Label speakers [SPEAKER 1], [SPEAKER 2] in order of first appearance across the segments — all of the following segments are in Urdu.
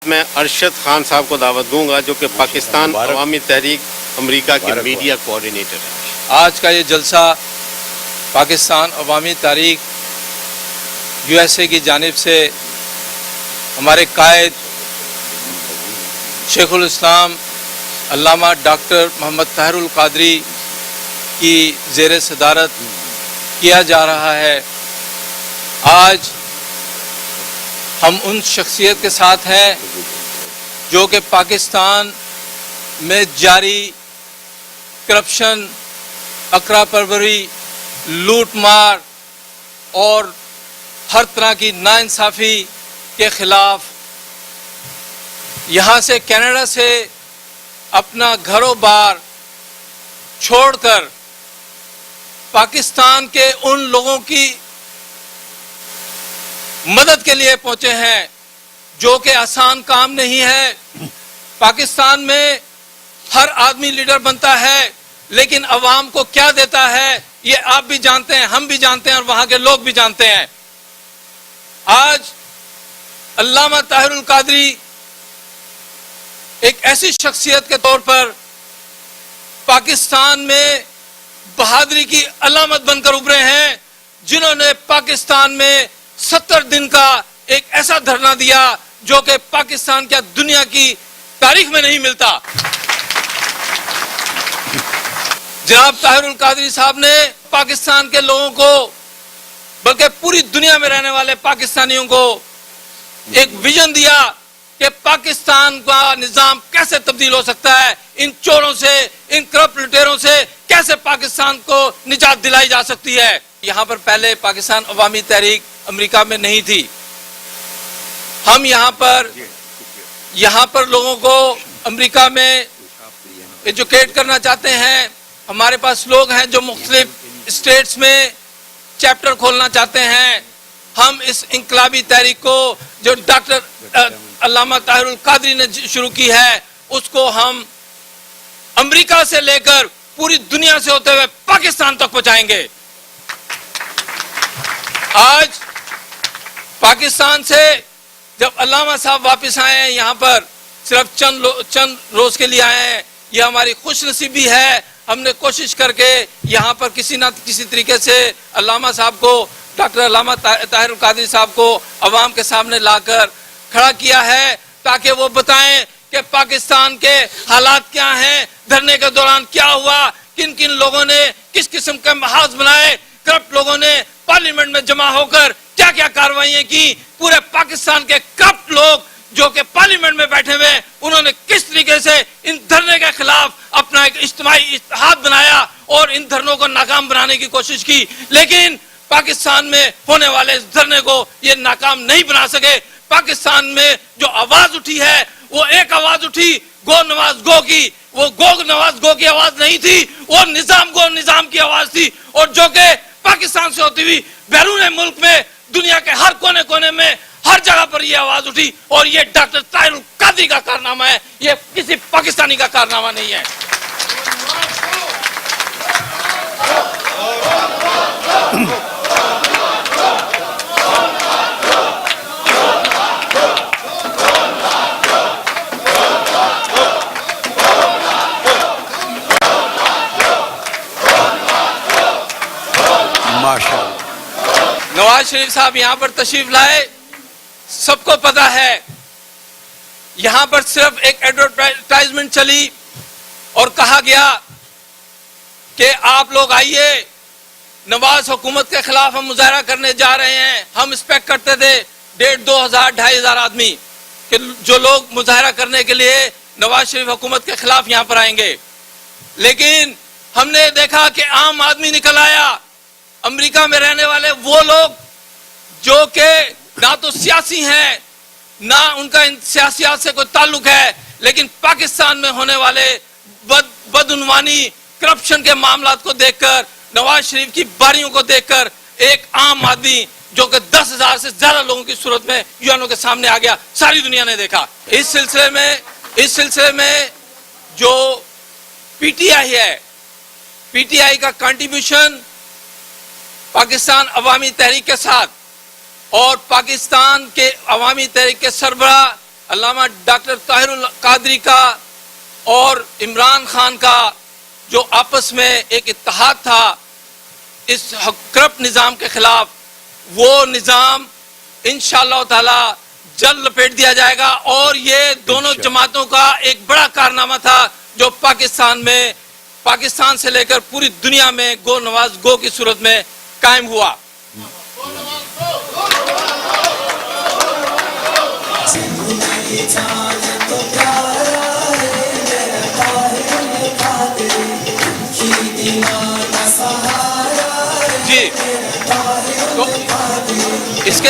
[SPEAKER 1] میں ارشد خان صاحب کو دعوت دوں گا جو کہ پاکستان عوامی تحریک امریکہ کے میڈیا کوآرڈینیٹر ہیں۔
[SPEAKER 2] آج کا یہ جلسہ پاکستان عوامی تحریک USA کی جانب سے ہمارے قائد شیخ الاسلام علامہ ڈاکٹر محمد طاہر القادری کی زیر صدارت کیا جا رہا ہے۔ آج ہم ان شخصیت کے ساتھ ہیں جو کہ پاکستان میں جاری کرپشن، اقرا پروری، لوٹ مار اور ہر طرح کی ناانصافی کے خلاف یہاں سے کینیڈا سے اپنا گھر و بار چھوڑ کر پاکستان کے ان لوگوں کی مدد کے لیے پہنچے ہیں جو کہ آسان کام نہیں ہے۔ پاکستان میں ہر آدمی لیڈر بنتا ہے لیکن عوام کو کیا دیتا ہے یہ آپ بھی جانتے ہیں، ہم بھی جانتے ہیں اور وہاں کے لوگ بھی جانتے ہیں۔ آج علامہ طاہر القادری ایک ایسی شخصیت کے طور پر پاکستان میں بہادری کی علامت بن کر ابھرے ہیں جنہوں نے پاکستان میں 70 دن کا ایک ایسا دھرنا دیا جو کہ پاکستان کیا دنیا کی تاریخ میں نہیں ملتا۔ جناب طاہر القادری صاحب نے پاکستان کے لوگوں کو بلکہ پوری دنیا میں رہنے والے پاکستانیوں کو ایک ویژن دیا کہ پاکستان کا نظام کیسے تبدیل ہو سکتا ہے، ان چوروں سے، ان کرپٹ لٹیروں سے کیسے پاکستان کو نجات دلائی جا سکتی ہے۔ یہاں پر پہلے پاکستان عوامی تحریک امریکہ میں نہیں تھی۔ ہم یہاں پر لوگوں کو امریکہ میں ایجوکیٹ کرنا چاہتے ہیں۔ ہمارے پاس لوگ ہیں جو مختلف اسٹیٹس میں چیپٹر کھولنا چاہتے ہیں۔ ہم اس انقلابی تحریک کو جو ڈاکٹر علامہ طاہر القادری نے شروع کی ہے اس کو ہم امریکہ سے لے کر پوری دنیا سے ہوتے ہوئے پاکستان تک پہنچائیں گے۔ آج پاکستان سے جب علامہ صاحب واپس آئے ہیں یہاں پر صرف چند روز کے لیے آئے ہیں، یہ ہماری خوش نصیبی ہے۔ ہم نے کوشش کر کے یہاں پر کسی نہ کسی طریقے سے علامہ صاحب کو، ڈاکٹر علامہ طاہر القادری صاحب کو عوام کے سامنے لا کر کھڑا کیا ہے تاکہ وہ بتائیں کہ پاکستان کے حالات کیا ہیں، دھرنے کے دوران کیا ہوا، کن کن لوگوں نے کس قسم کے محاذ بنائے، کرپٹ لوگوں نے پارلیمنٹ میں جمع ہو کر کیا کیا کاروائیاں کی، پورے پاکستان کے کرپٹ لوگ جو کہ پارلیمنٹ میں بیٹھے ہوئے انہوں نے کس طریقے سے ان دھرنے کے خلاف اپنا ایک اجتماعی اتحاد بنایا اور ان دھرنوں کو ناکام بنانے کی کوشش کی، لیکن پاکستان میں ہونے والے اس دھرنے کو یہ ناکام نہیں بنا سکے۔ پاکستان میں جو آواز اٹھی ہے وہ ایک آواز اٹھی گو نواز گو کی، وہ گو نواز گو کی آواز نہیں تھی، وہ نظام گو نظام کی آواز تھی، اور جو کہ پاکستان سے ہوتی ہوئی بیرون ملک میں دنیا کے ہر کونے کونے میں ہر جگہ پر یہ آواز اٹھی، اور یہ ڈاکٹر طاہر القادری کا کارنامہ ہے، یہ کسی پاکستانی کا کارنامہ نہیں ہے۔ نواز شریف صاحب یہاں پر تشریف لائے، سب کو پتا ہے یہاں پر صرف ایک ایڈورٹائزمنٹ چلی اور کہا گیا کہ آپ لوگ آئیے، نواز حکومت کے خلاف ہم مظاہرہ کرنے جا رہے ہیں۔ ہم ایکسپیکٹ کرتے تھے 1,500 2,000 2,500 آدمی کہ جو لوگ مظاہرہ کرنے کے لیے نواز شریف حکومت کے خلاف یہاں پر آئیں گے، لیکن ہم نے دیکھا کہ عام آدمی نکل آیا، امریکہ میں رہنے والے وہ لوگ جو کہ نہ تو سیاسی ہیں نہ ان کا سیاسیات سے کوئی تعلق ہے، لیکن پاکستان میں ہونے والے بدعنوانی کرپشن کے معاملات کو دیکھ کر، نواز شریف کی باریوں کو دیکھ کر ایک عام آدمی جو کہ 10,000 سے زیادہ لوگوں کی صورت میں یونو کے سامنے آ گیا، ساری دنیا نے دیکھا۔ اس سلسلے میں جو پی ٹی آئی ہے، پی ٹی آئی کا کنٹریبیوشن پاکستان عوامی تحریک کے ساتھ اور پاکستان کے عوامی تحریک کے سربراہ علامہ ڈاکٹر طاہر القادری کا اور عمران خان کا جو آپس میں ایک اتحاد تھا اس کرپٹ نظام کے خلاف، وہ نظام انشاءاللہ تعالی جلد لپیٹ دیا جائے گا. اور یہ دونوں جماعتوں کا ایک بڑا کارنامہ تھا جو پاکستان سے لے کر پوری دنیا میں گو نواز گو کی صورت میں قائم ہوا. جی، تو اس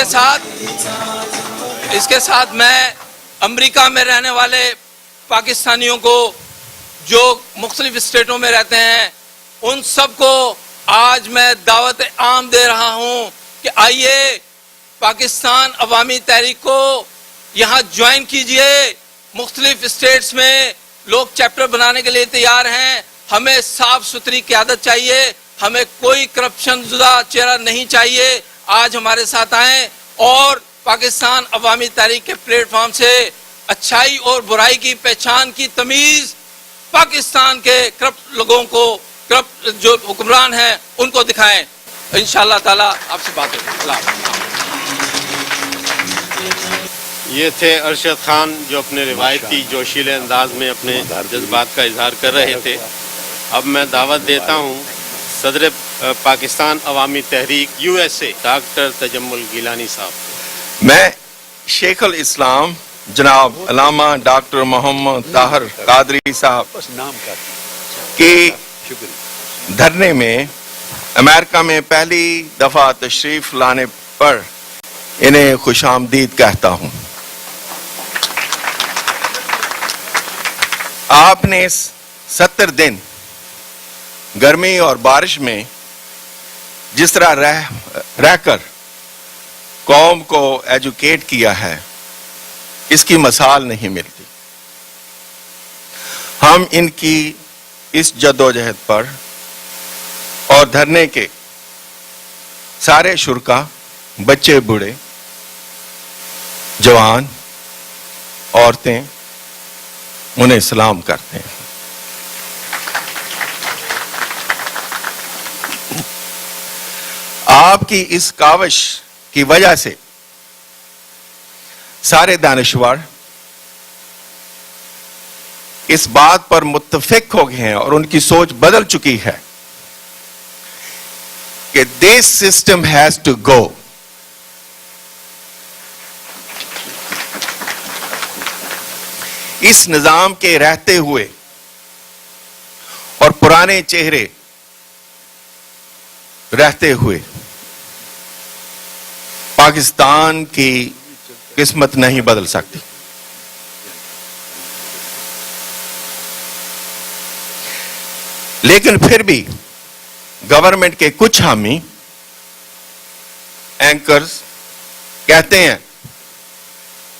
[SPEAKER 2] کے ساتھ میں امریکہ میں رہنے والے پاکستانیوں کو جو مختلف اسٹیٹوں میں رہتے ہیں ان سب کو آج میں دعوت عام دے رہا ہوں کہ آئیے پاکستان عوامی تحریک کو یہاں جوائن کیجئے. مختلف اسٹیٹس میں لوگ چیپٹر بنانے کے لیے تیار ہیں. ہمیں صاف ستھری قیادت چاہیے، ہمیں کوئی کرپشن زدہ چہرہ نہیں چاہیے. آج ہمارے ساتھ آئیں اور پاکستان عوامی تحریک کے پلیٹ فارم سے اچھائی اور برائی کی پہچان کی تمیز پاکستان کے کرپٹ لوگوں کو، کرپٹ جو حکمران ہیں ان کو دکھائیں. انشاءاللہ تعالی آپ سے بات ہوگی. اللہ حافظ.
[SPEAKER 1] یہ تھے ارشد خان جو اپنے روایتی جوشیلے انداز میں اپنے جذبات کا اظہار کر رہے تھے. اب میں دعوت دیتا ہوں صدر پاکستان عوامی تحریک USA ڈاکٹر تجمل گیلانی صاحب.
[SPEAKER 3] میں شیخ الاسلام جناب علامہ ڈاکٹر محمد طاہر قادری صاحب کی دھرنے میں امریکہ میں پہلی دفعہ تشریف لانے پر انہیں خوش آمدید کہتا ہوں. آپ نے 70 دن گرمی اور بارش میں جس طرح رہ کر قوم کو ایجوکیٹ کیا ہے اس کی مثال نہیں ملتی. ہم ان کی اس جدوجہد پر اور دھرنے کے سارے شرکا، بچے بوڑھے، جوان، عورتیں انہیں سلام کرتے ہیں. آپ کی اس کاوش کی وجہ سے سارے دانشور اس بات پر متفق ہو گئے ہیں اور ان کی سوچ بدل چکی ہے کہ this system has to go. اس نظام کے رہتے ہوئے اور پرانے چہرے رہتے ہوئے پاکستان کی قسمت نہیں بدل سکتی. لیکن پھر بھی گورنمنٹ کے کچھ حامی اینکرز کہتے ہیں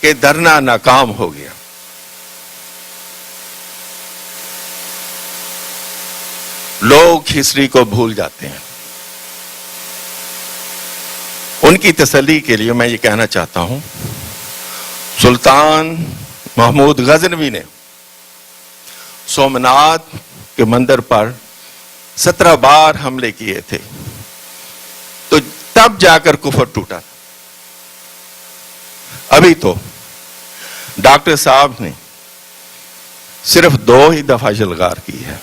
[SPEAKER 3] کہ دھرنا ناکام ہو گیا. لوگ ہسٹری کو بھول جاتے ہیں. ان کی تسلی کے لیے میں یہ کہنا چاہتا ہوں، سلطان محمود غزنوی نے سومناتھ کے مندر پر 17 بار حملے کیے تھے، تو تب جا کر کفر ٹوٹا. ابھی تو ڈاکٹر صاحب نے صرف 2 ہی دفعہ یلغار کی ہے.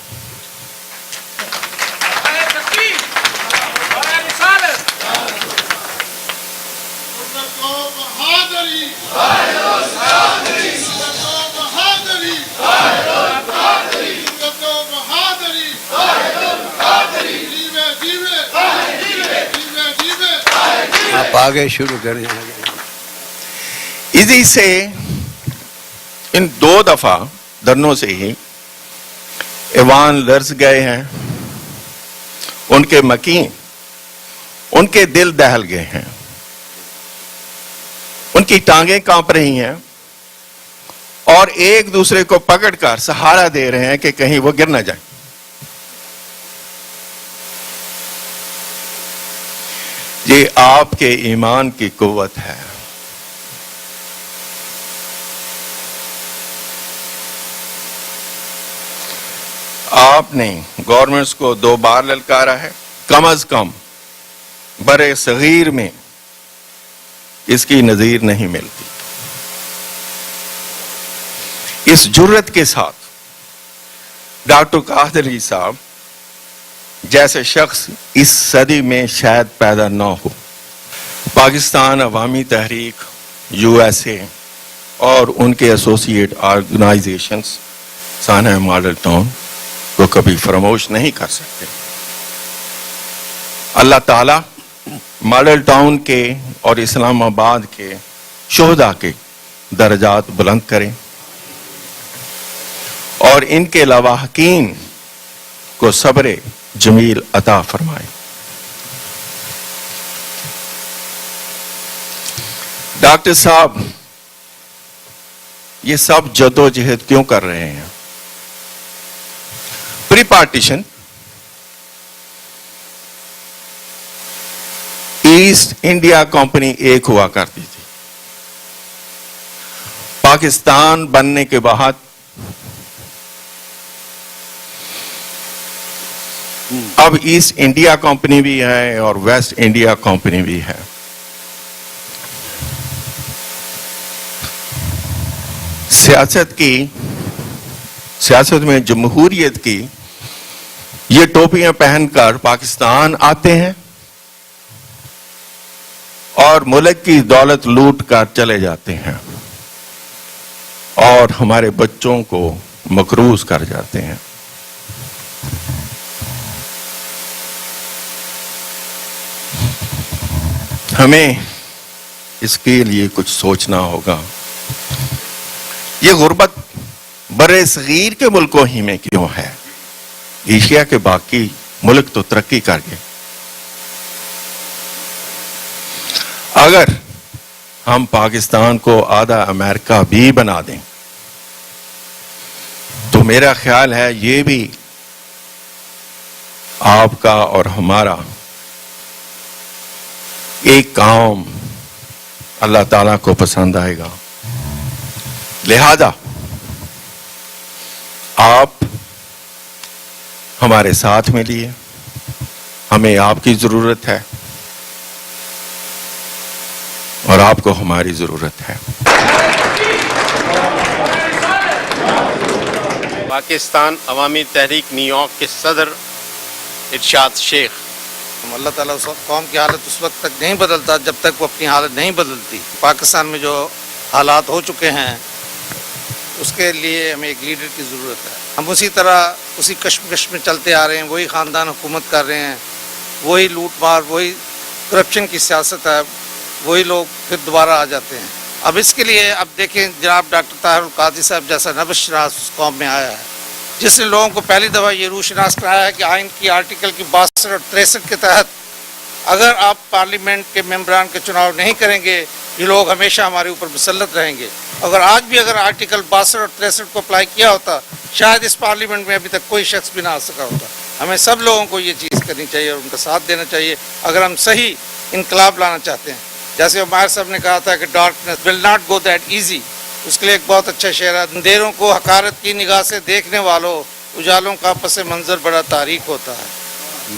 [SPEAKER 4] آپ آگے شروع کریں.
[SPEAKER 3] اسی سے ان 2 دفعہ دھرنوں سے ہی ایوان لرز گئے ہیں، ان کے مکین، ان کے دل دہل گئے ہیں، ان کی ٹانگیں کانپ رہی ہیں اور ایک دوسرے کو پکڑ کر سہارا دے رہے ہیں کہ کہیں وہ گر نہ جائیں. یہ آپ کے ایمان کی قوت ہے. آپ نے گورنمنٹس کو 2 بار للکارا ہے. کم از کم برے صغیر میں اس کی نظیر نہیں ملتی. اس جرت کے ساتھ ڈاکٹر قادر علی صاحب جیسے شخص اس صدی میں شاید پیدا نہ ہو. پاکستان عوامی تحریک USA اور ان کے ایسوسیٹ آرگنائزیشنز سانحہ ماڈل ٹاؤن کو کبھی فراموش نہیں کر سکتے. اللہ تعالیٰ ماڈل ٹاؤن کے اور اسلام آباد کے شہداء کے درجات بلند کریں اور ان کے لواحقین کو صبر جمیل عطا فرمائیں. ڈاکٹر صاحب یہ سب جدوجہد کیوں کر رہے ہیں؟ Pre partition East India Company ایک ہوا کرتی تھی. پاکستان بننے کے بعد اب ایسٹ انڈیا کمپنی بھی ہے اور ویسٹ انڈیا کمپنی بھی ہے. سیاست میں جمہوریت کی یہ ٹوپیاں پہن کر پاکستان آتے ہیں اور ملک کی دولت لوٹ کر چلے جاتے ہیں اور ہمارے بچوں کو مقروض کر جاتے ہیں. ہمیں اس کے لیے کچھ سوچنا ہوگا. یہ غربت برے صغیر کے ملکوں ہی میں کیوں ہے؟ ایشیا کے باقی ملک تو ترقی کر گئے. اگر ہم پاکستان کو آدھا امریکہ بھی بنا دیں تو میرا خیال ہے یہ بھی آپ کا اور ہمارا ایک کام اللہ تعالیٰ کو پسند آئے گا. لہذا آپ ہمارے ساتھ ملیے. ہمیں آپ کی ضرورت ہے اور آپ کو ہماری ضرورت ہے.
[SPEAKER 1] پاکستان عوامی تحریک نیو یارک کے صدر ارشاد شیخ.
[SPEAKER 5] اللہ تعالیٰ اس قوم کی حالت اس وقت تک نہیں بدلتا جب تک وہ اپنی حالت نہیں بدلتی. پاکستان میں جو حالات ہو چکے ہیں اس کے لیے ہمیں ایک لیڈر کی ضرورت ہے. ہم اسی طرح اسی کشمکش میں چلتے آ رہے ہیں. وہی خاندان حکومت کر رہے ہیں, وہی لوٹ مار, وہی کرپشن کی سیاست ہے, وہی لوگ پھر دوبارہ آ جاتے ہیں. اب اس کے لیے اب دیکھیں جناب ڈاکٹر طاہر القادری صاحب جیسا نبض شناس اس قوم میں آیا ہے جس نے لوگوں کو پہلی دفعہ یہ روح شناس کرایا ہے کہ آئین کی آرٹیکل کی 62 اور 63 کے تحت اگر آپ پارلیمنٹ کے ممبران کے چناؤ نہیں کریں گے یہ لوگ ہمیشہ ہمارے اوپر مسلط رہیں گے. اگر آج بھی اگر آرٹیکل 62 اور 63 کو اپلائی کیا ہوتا شاید اس پارلیمنٹ میں ابھی تک کوئی شخص بھی نہ آ سکا ہوتا. ہمیں سب لوگوں کو یہ چیز کرنی چاہیے اور ان کا ساتھ دینا چاہیے اگر ہم صحیح انقلاب لانا چاہتے ہیں. جیسے عمار صاحب نے کہا تھا کہ darkness will not go that easy, اس کے لیے ایک بہت اچھا شعر ہے. اندھیروں کو حقارت کی نگاہ سے دیکھنے والوں اجالوں کا پس منظر بڑا تاریک ہوتا ہے.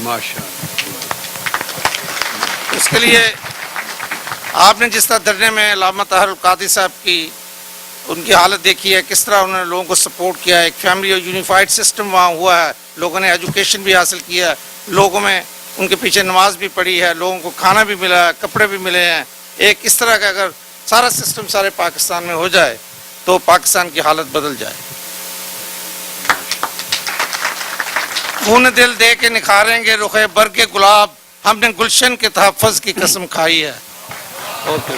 [SPEAKER 4] ماشاءاللہ.
[SPEAKER 5] اس کے لیے آپ نے جس طرح دھرنے میں علامہ طاہر القادری صاحب کی ان کی حالت دیکھی ہے, کس طرح انہوں نے لوگوں کو سپورٹ کیا ہے. ایک فیملی اور یونیفائڈ سسٹم وہاں ہوا ہے, لوگوں نے ایجوکیشن بھی حاصل کیا ہے, لوگوں میں ان کے پیچھے نماز بھی پڑھی ہے, لوگوں کو کھانا بھی ملا ہے, کپڑے بھی ملے ہیں. ایک اس طرح کا اگر سارا سسٹم سارے پاکستان میں ہو جائے تو پاکستان کی حالت بدل جائے. خون دل دے کے نکھاریں گے رخ برگ گلاب, ہم نے گلشن کے تحفظ کی قسم کھائی ہے. اوکے.